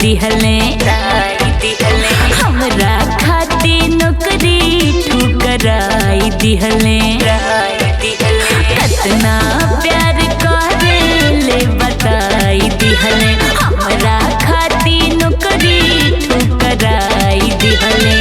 दिहले हमरा खाती नौकरी ठुकराई दिहले कितना प्यार करे ले बताई दिहले हमरा खाती नौकरी ठुकराई दिहले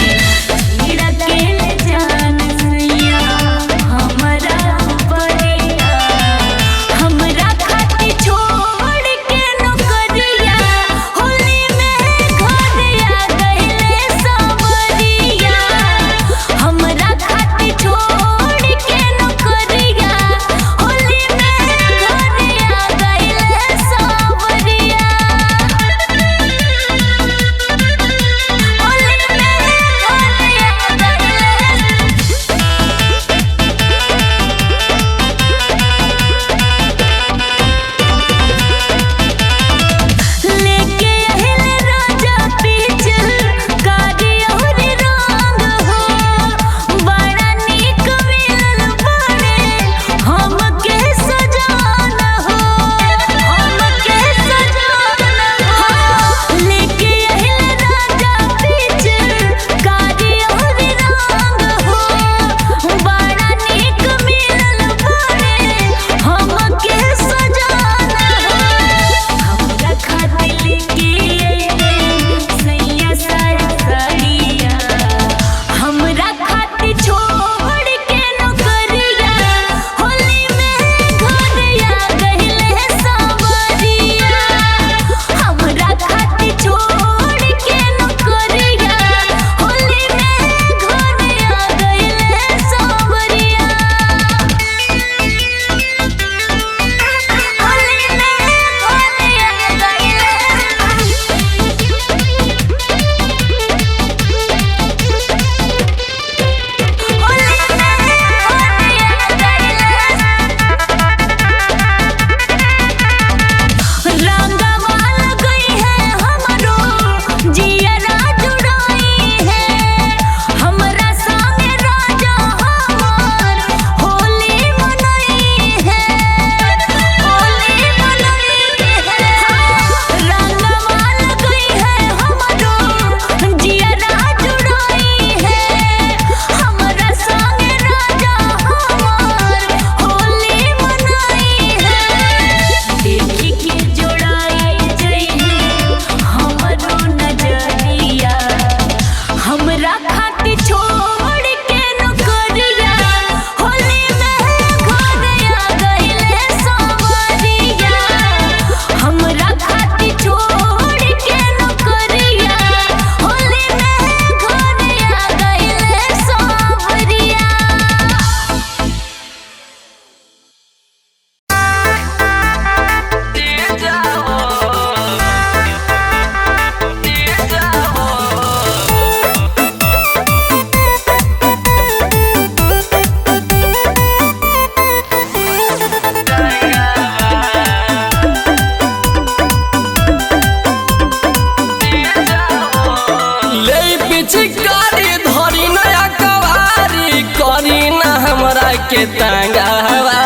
के तंगावा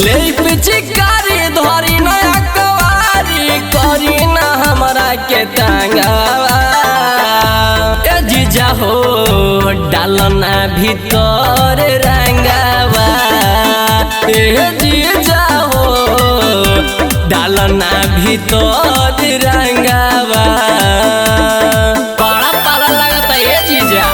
ले पिचकारी धरी नया कवारी करी ना हमरा के तंगावा ए जीजा हो डालना भीतर रंगावा ए जीजा हो डालना भीतर रंगावा बड़ा पाला लगता है जीजा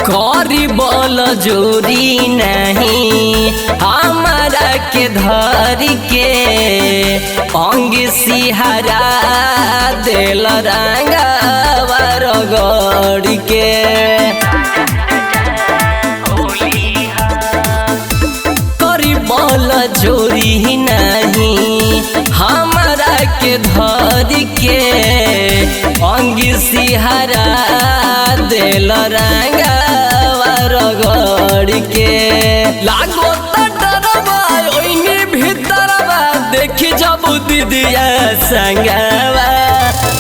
करी बोल जोरी नहीं हमारा के धर के अंग सिहरा दिल रंगावा रगड़ के करी बोल जोरी नहीं हमारा के धर के अंग सिहरा दिल रंगावा रगड़ के लागो डरवा ओइने भीतरवा देखी जब दीदिया संगवा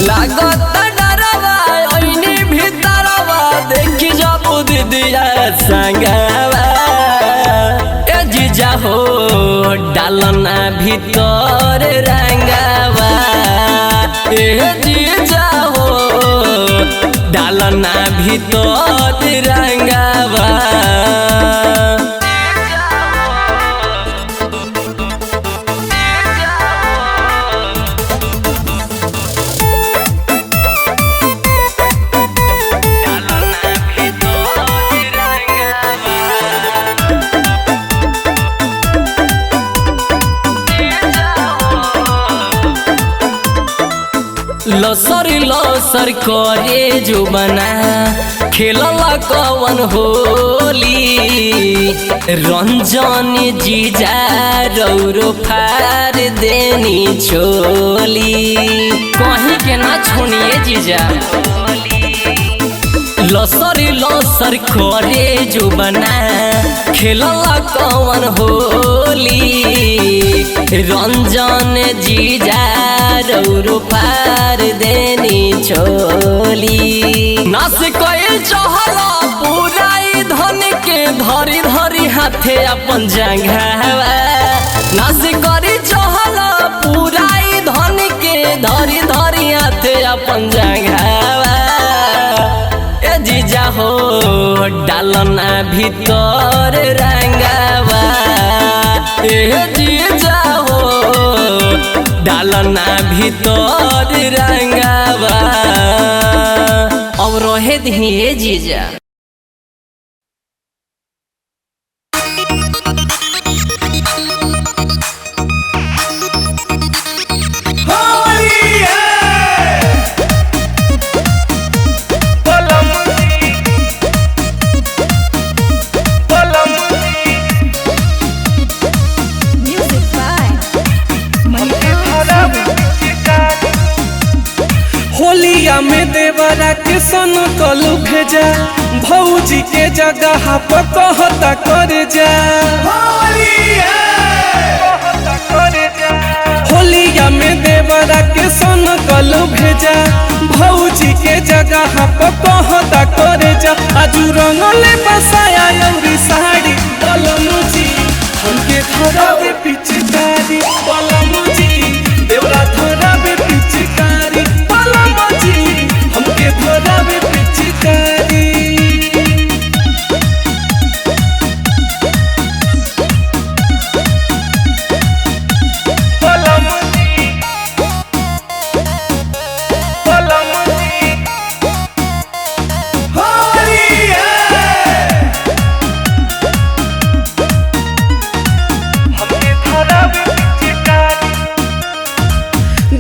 लागत डरवा ओइनी भीतरवा देखी जब दीदिया संगवा ए जीजा हो डालना भीतर रंगवा ए जीजा हो डालना भीतर रंगवा लसर लसर करे जो बना खेलला कवन होली रंजन जीजा रौरो फार देनी छोली कहीं के ना छोड़िए जीजा लसर लसर करे जो बना खेलला कवन होली रंजन जीजा रौरो पार देनी छोली नास कइल चहला पूरा धन के धरी धरी हाथे अपन जंघावा नास करी चहला पूरा धन के धरी धरी हाथे अपन जंघावा ए जीजा हो डालना भीतर रंगावा ए जीजा हो डालना भीतर रंगावा अब रहे दिए जीजा होलिया में देवरा के सन कलू भेजा भौजी के जगह पर कहता कर जा होलिया में देवरा के सन कलू भेजा भौजी के जगह पर कहता कर जा आजू रंगले बसाया अउरी साड़ी बलमुजी हमके धरावे पिचकारी बलमुजी देवरा धरावे पिचकारी हमके धरावे पिचकारी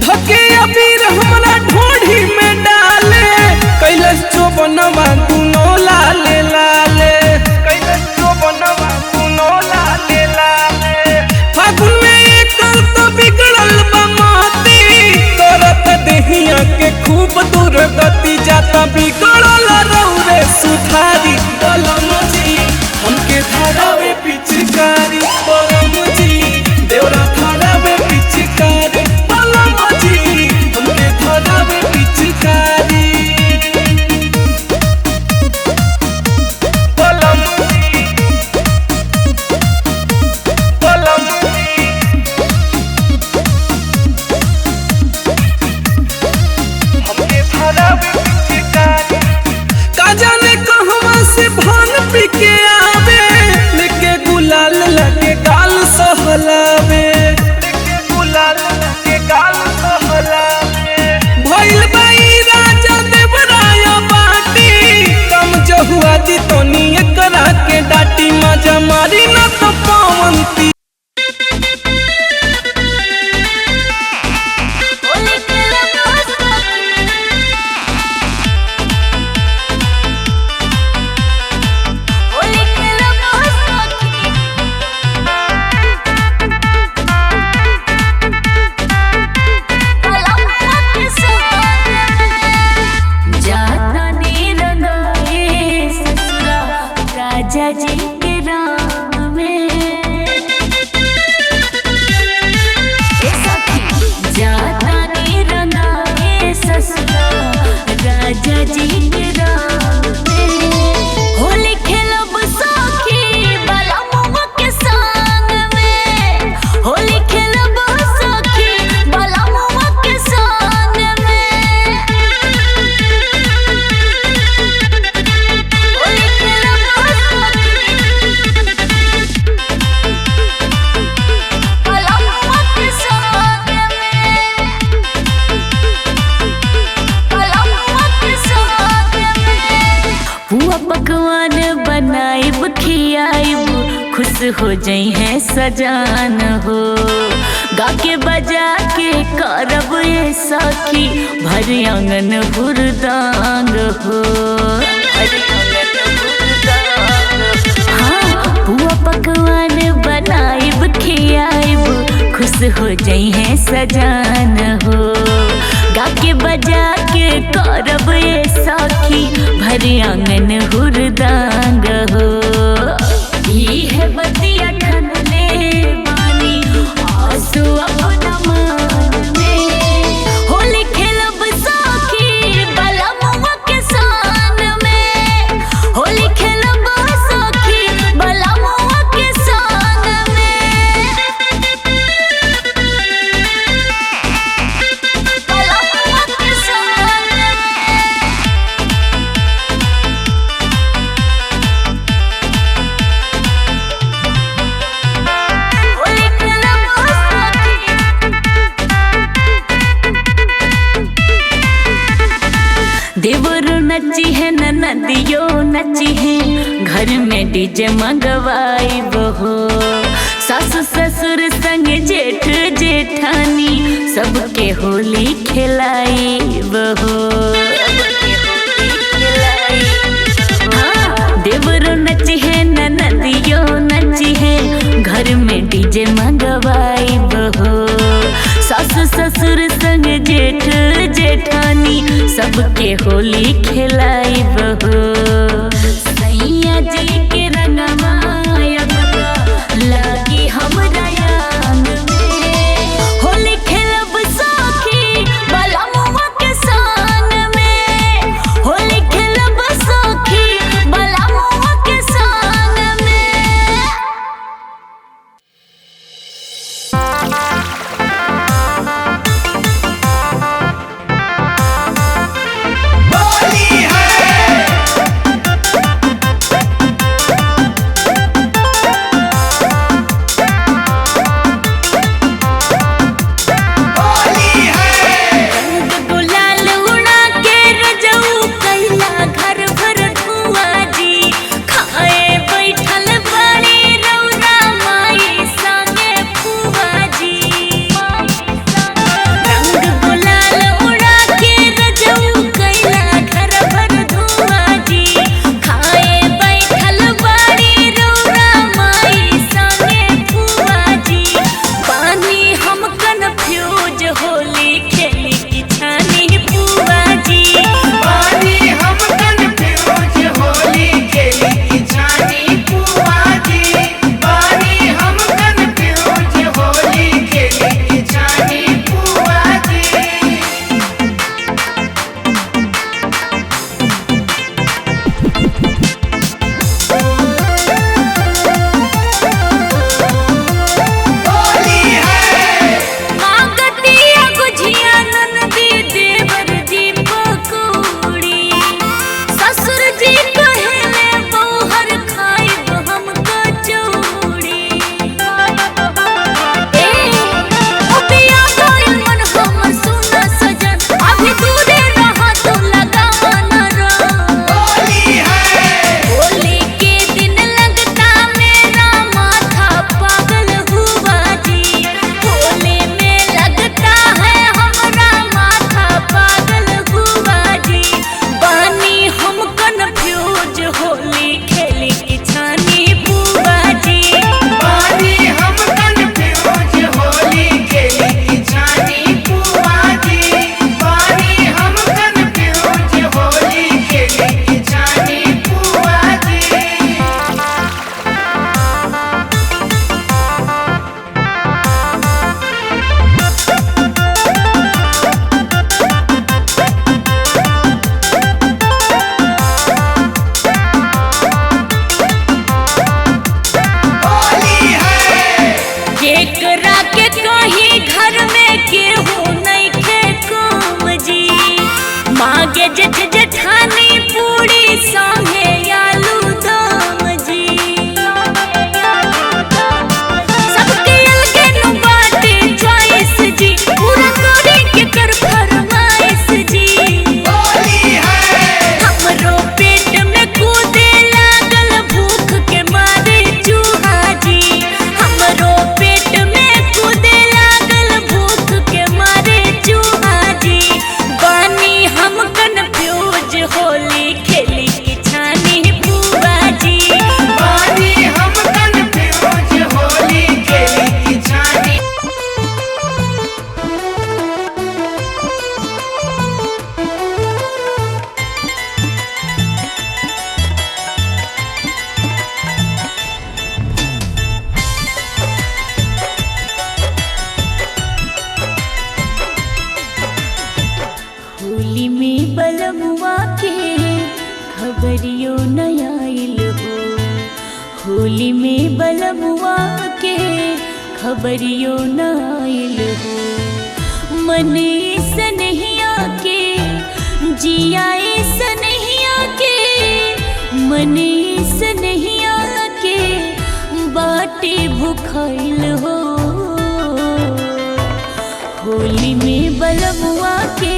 धके अबीर हमरा ढोढ़ी में डाले कैलस जो बनवा दुनो लाले लाले कैलस जो बनवा दुनो लाले लाले फागुन में एकल तो बिगड़ल बमाती करत देहिया के खूब दुर्गति जाता बिगड़ल रौरे सुधारी बलमुजी हमके धरावे पिचकारी बलमुजी देवरा धरावे पिचकारी हमके धरावे पिचकारी हमके धरावे पिचकारी का जाने कहवा से भांग पी के आवे लेके गुलाल लगे गाल सहलावे लेके गुलाल लगे गाल सहलावे भइल बाई राजा देवराया बाटी कम जहुआ दी तोनी एकरा के डाटी मजा मारी न तो पावंती राजा जी के राम में जाता नी रंगाए ससुर राजा जी के रंग में होली खेलब सखी बलमुआ के संग में, होली खेलब सखी बलमुआ के संग में, होली खेलब बलमुआ के संग में, बलमुआ के संग में। हुआ पकवान बनाइब खियाइब खुश हो जाई है सजान हो, गा के बजा के करब ये सखी भर आंगन हुरदांग हो, भर आंगन हुरदांग। हाँ हुआ पकवान बनाइब खियाइब खुश हो जाई है सजान हो, गा के बजा के करब ये सखी भर आंगन हुरदांग हो। ई है बतिया ठनले बानी आंसू अपना मन में, होली खेलब सखी बलमुआ के संग में, होली खेलब सखी बलमुआ के संग में, बलमुआ के संग में। होली खेलब सखी देवर नची है नदियो नची है, घर में डीजे मंगवाई हो, सास ससुर संग जेठ जेठानी सबके होली खिलाई हो। हाँ देवर नची है नदियो नची है, घर में डीजे मंगवाई हो, सास ससुर संग जेठ जेठानी सबके होली खिलाई हो। सैया जी के रंगवा लगी हमरा आंग में, होली खेलब सखी बलमुआ के संग में, होली खेलब सखी बलमुआ के होली में बलमुआ के खबरियो न आइल हो। मन सनहिया के जिया सनहिया के, मन सनहिया के बाटे भुखाइल हो। होली में बलमुआ के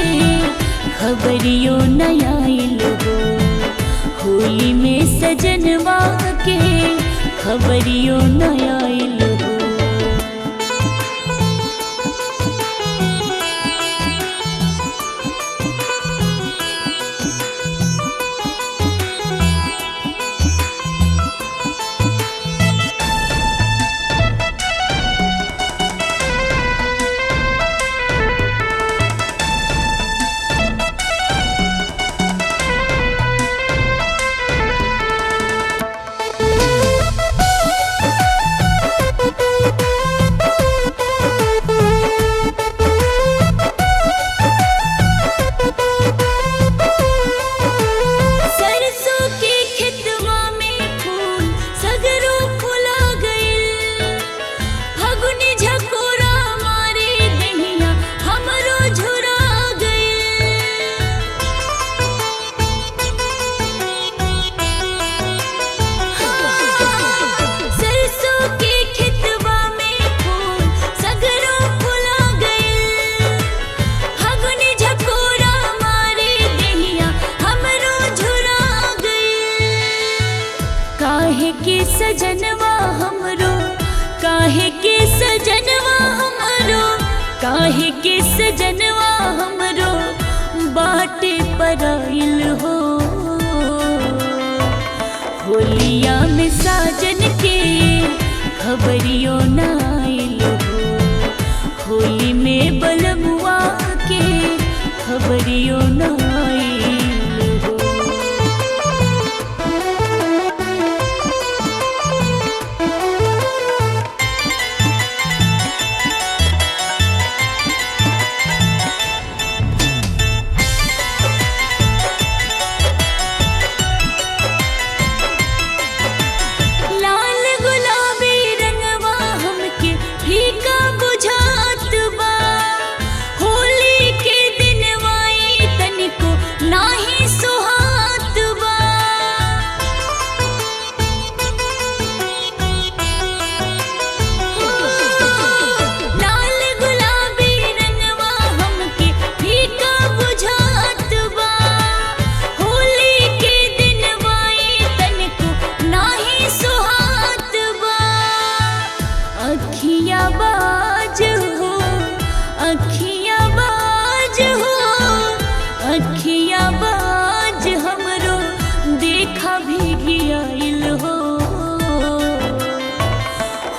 खबरियो न आइल हो। होली में सजनवा के खबरियो न आइल हो। काहे के सजनवा हमरो, काहे के सजनवा हमरो, काहे के सजनवा हमरो बाटे पराइल हो। होलिया में साजन के खबरियो न आइल हो। होली में बलमुआ के खबरियो न आइल हो।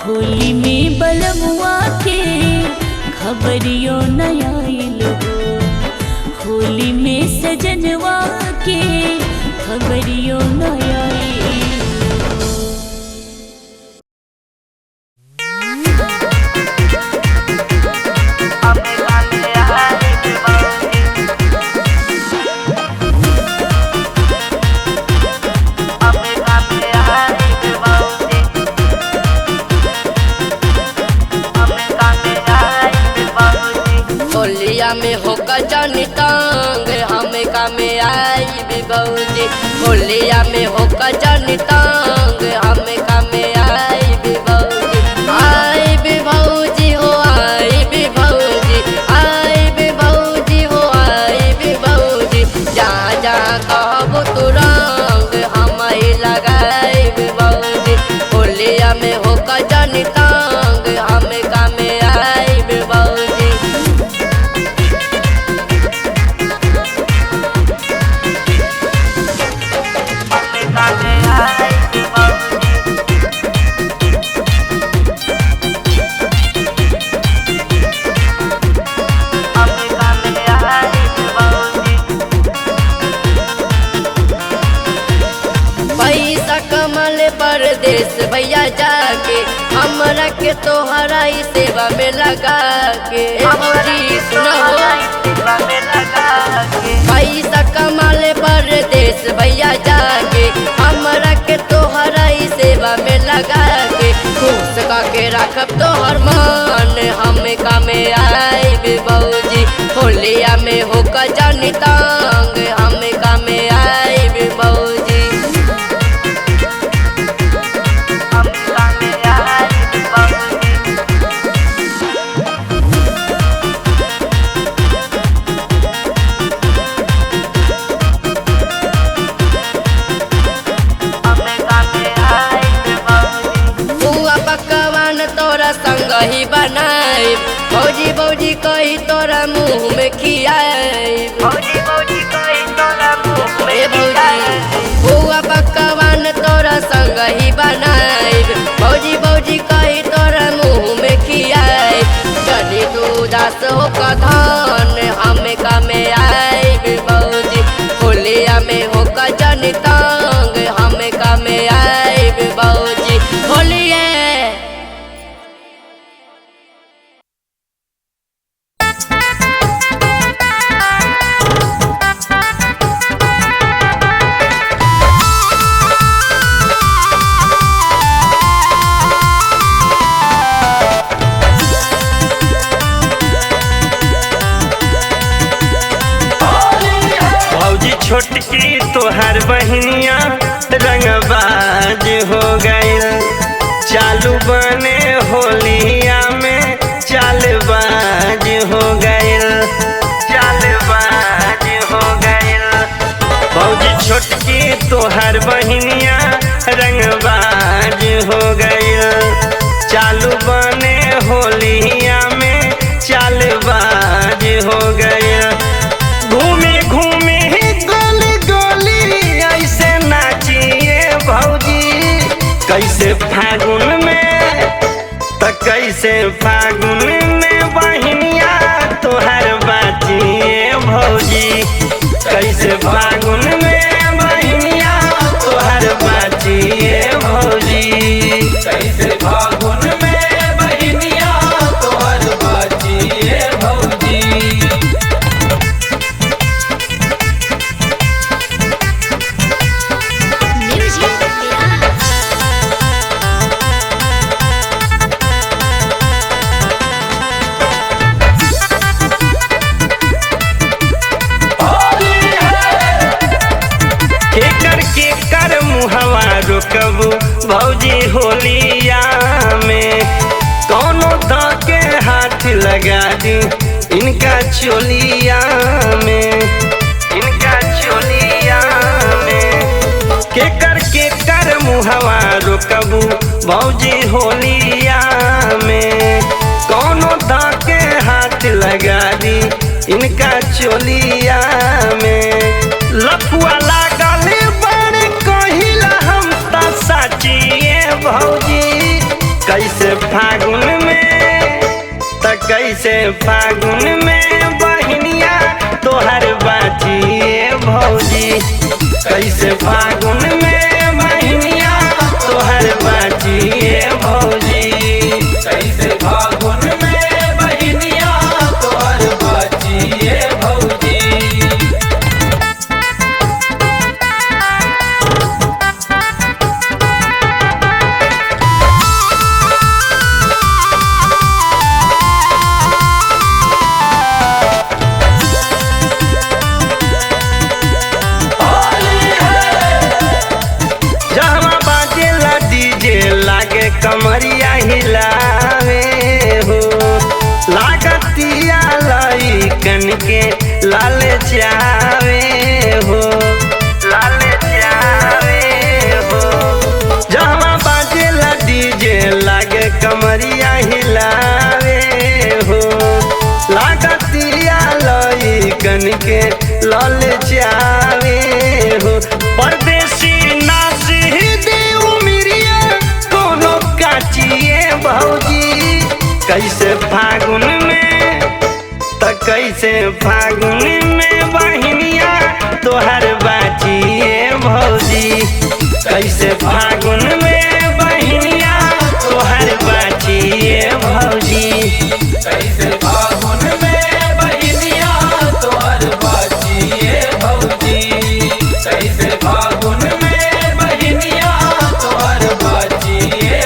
होली में बलमुआ के खबरियो न आइल हो। होली में सजनवा के खबरियो न आइल हो। में होकर जानी तंग हमें का में आई भी बऊजी। होलिया में होकर जानी तंग हमें का में आई भी बऊजी। आई भी भौजी हो, आई भी भौजी, आई भी भौजी हो, आई भी भौजी। जा जा कहबो तू रंग हम ही लगाई भी भौजी। होलिया में होकर जानी तंग हमें का में आई भी भौजी। परदेश भैया जाके हमरा के तोहरा ही सेवा में लगा के पैसा कमाले परदेश भैया जाके हमरा के तोहरा ही सेवा में लगा के खुश के रखब तोहर मन हमें कामे आइब भौजी होलिया में होकर जानी तंग हमें कामे आइब भौजी संग ही बनाई भौजी भौजी कही तोरा मुँह में खियाई भौजी भौजी कही तोरा मुँह में खियाई बुआ पकवान तोरा संग ही बनाई भौजी भौजी कही तोरा मुँह में खियाई जनी तू उदास हो कधन हमें कामे आइब भौजी होलिया में हो जनी तंग हमें कामे आइब भौजी होलिया छोटकी तोहर बहनिया रंगबाज हो गइल चालू बने होलिया में चालबाज हो गइल चालबाज हो गइल भौजी छोटकी तोहर बहनिया रंगबाज हो गइल चालू बने होलिया में चालबाज हो गइल घूमे घूमे कैसे फागुन में कैसे फागुन में बहनिया तोहर बाचिए भौजी कैसे फागुन में बहनिया तोहर बाचिए भौजी कैसे फागुन में बहनिया तोहर बाचिए भौजी रोकबू भौजी होलिया में कौनो के हाथ लगा दी इनका चोलिया में इनका चोलिया में केकर मुहवा रोकबू भौजी होलिया में कौनो के हाथ लगा दी इनका चोलिया में लफुआ लागल बड़ कहिला हम साचिए भौजी कैसे फागुन में कैसे फागुन में बहनिया तोहर बाचिए भौजी कैसे फागुन में बहनिया तोहर बाचिए भौजी कैसे फागुन में बहनिया तोहर बाचिए भौजी कमरिया हिलावे हो लागतिया लइकन के लाल जावे हो लाल जावे हो जहाँ बाजेला डीजे लागे कमरिया हिलावे हो लागतिया लइकन के लाल जावे हो परदेसी नाची भौजी कैसे फागुन में कैसे फागुन में बहनिया तोहर बाचिए भौजी कैसे फागुन में बहनिया तोहर बाचिए भौजी कैसे फागुन में बहनिया तोहर बाचिए भौजी कैसे फागुन में बहनिया तोहर बाचिए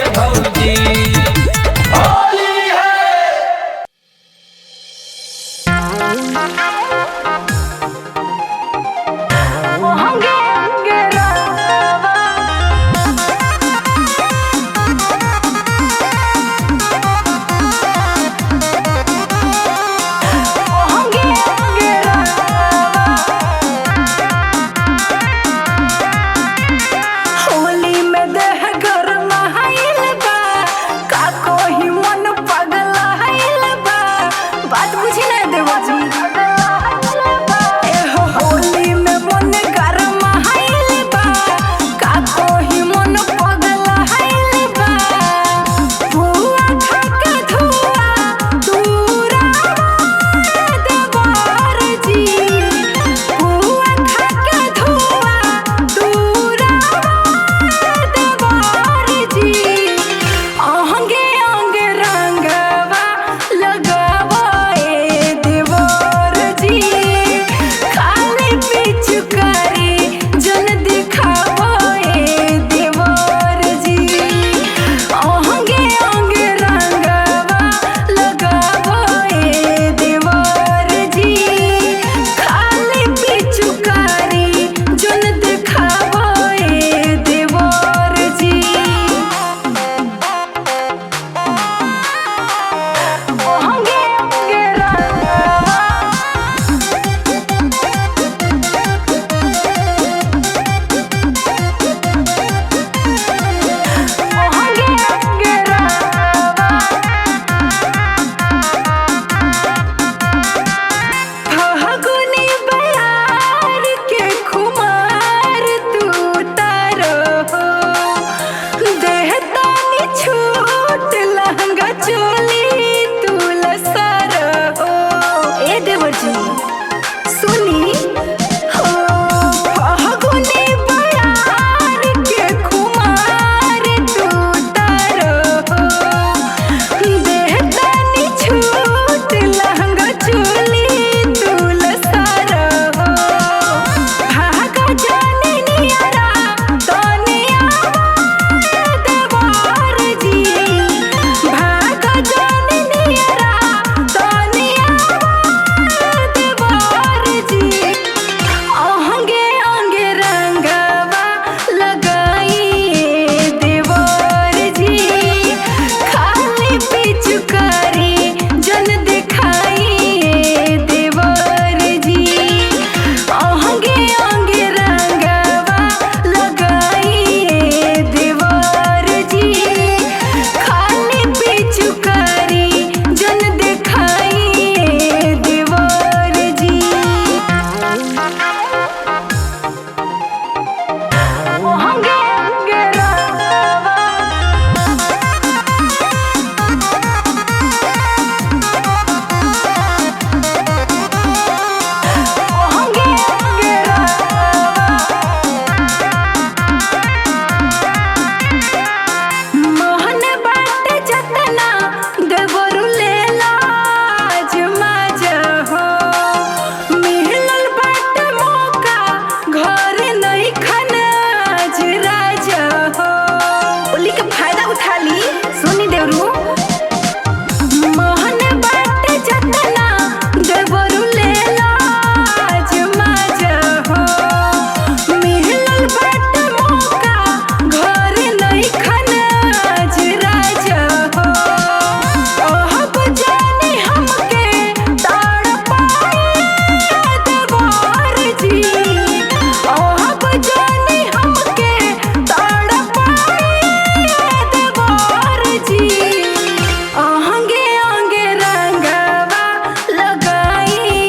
फायदा उठा ली। सुनी देवरू मोहन बाटे जतना देवरू ले लाज माजा हो मिलल बाटे मौका घर नहीं खनाज राजा हो ओहब जानी हमके ताड़ पाए देवार जी ओहब जानी हमके ताड़ पाए देवार जी आंगे आंगे रंगवा लगाई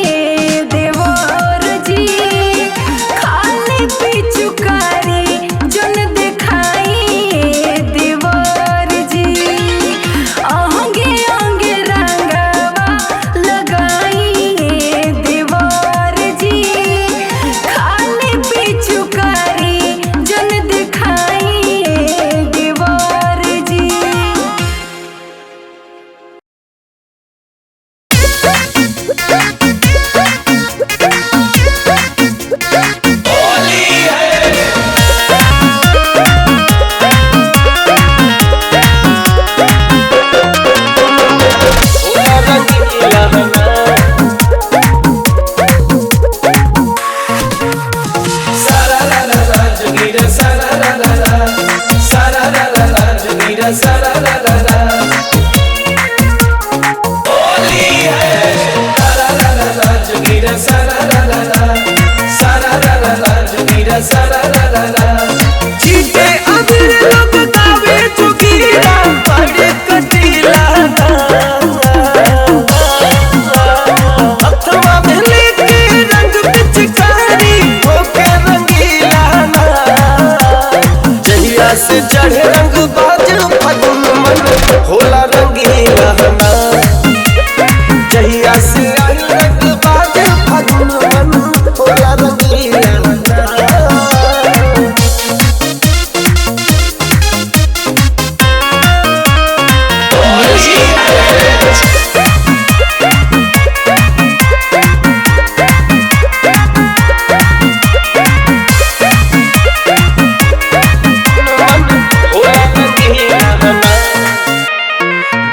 देवार जी खाली पिचुकारी जन दिखाई देवार जी आंगे आंगे रंगवा लगाई देवार जी खाली पिचुकारी जन दिखाई देवार जी। चीते अबीर लोग गावे जोगीरा बड़े कटीला अथवा में लेके रंग पिचकारी होके रंगीला जहिया से चढ़े रंग बाज फगुन मन होला रंगीला जहिया से आई रंग बाज फगुन मन होला रंगीला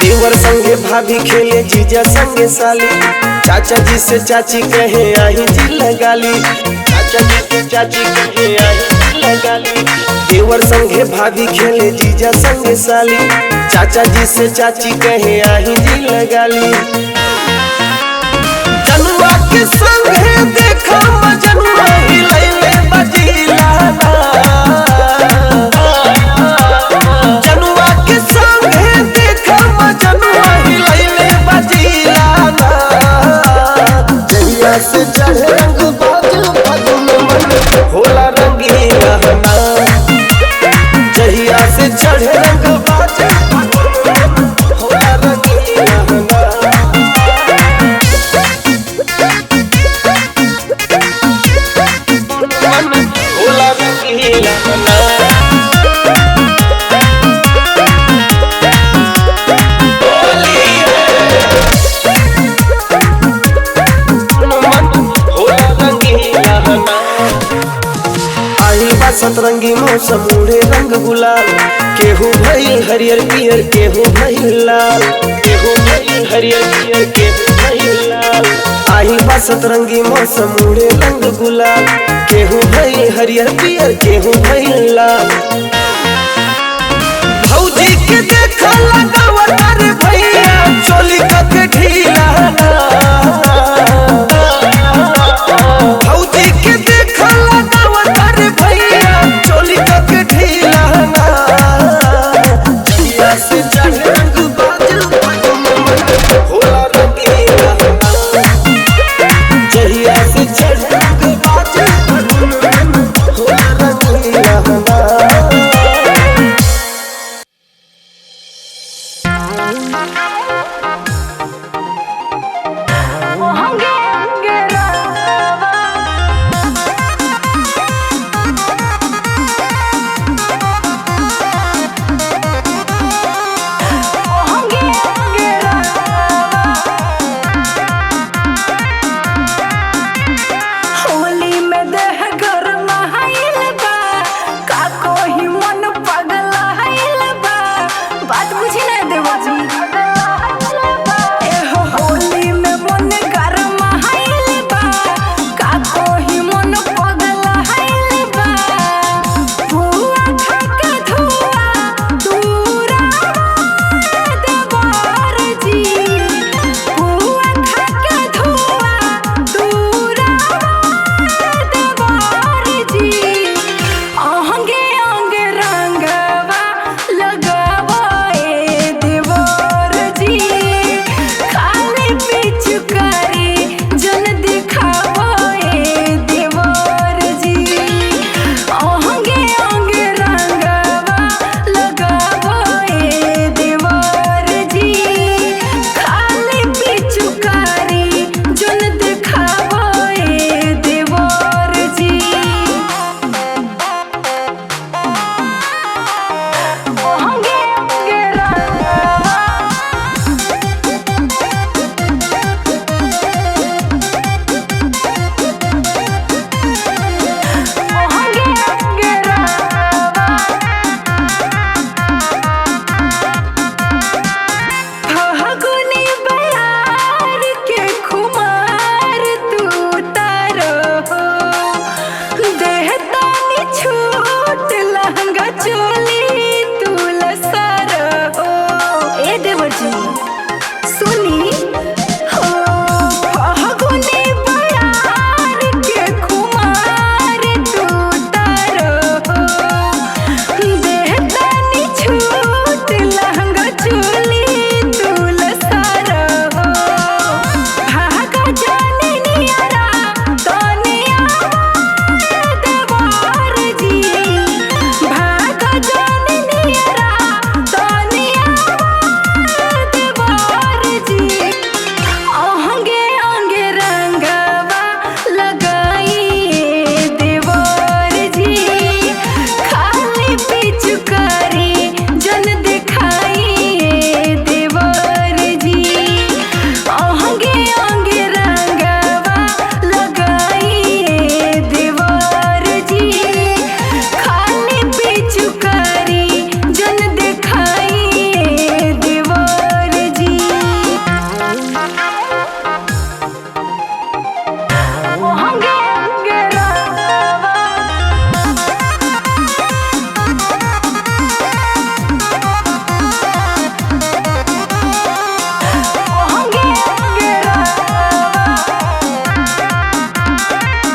देवर संगे भाभी खेले जीजा संगे साली चाचा जी से चाची कहे आई जी लगाली चाचा जी से चाची कहे आई जी लगाली देवर संगे भाभी खेले जीजा संगे साली चाचा जी से चाची कहे आई जी लगाली जनुआ के संगे देखा जनुआ हिलैले बजीला जनुआ के संगे देखा जनुआ हिलैले बजीला जहिया से चढ़े रंग बाज फगुन मन होला रंगीला जहिया से चढ़े रंग बाज फगुन मन होला रंगीला होला रंगीला सतरंगी मौसम उड़े रंग गुलाल केहू भइल हरियर पियर केहू भइल लाल केहू भइल हरियर पियर केहू भइल लाल आही बा सतरंगी मौसम उड़े रंग गुलाल केहू भइल हरियर पियर केहू भइल लाल भौजी के देखा लगावा तारे भैया चोली के ढीला भौजी के देखा लगावा तारे भैया चोली के ढीला जहिया से चढ़े रंग बाज फगुन मन होला रंगीला जहिया से चढ़े रंग बाज फगुन मन होला रंगीला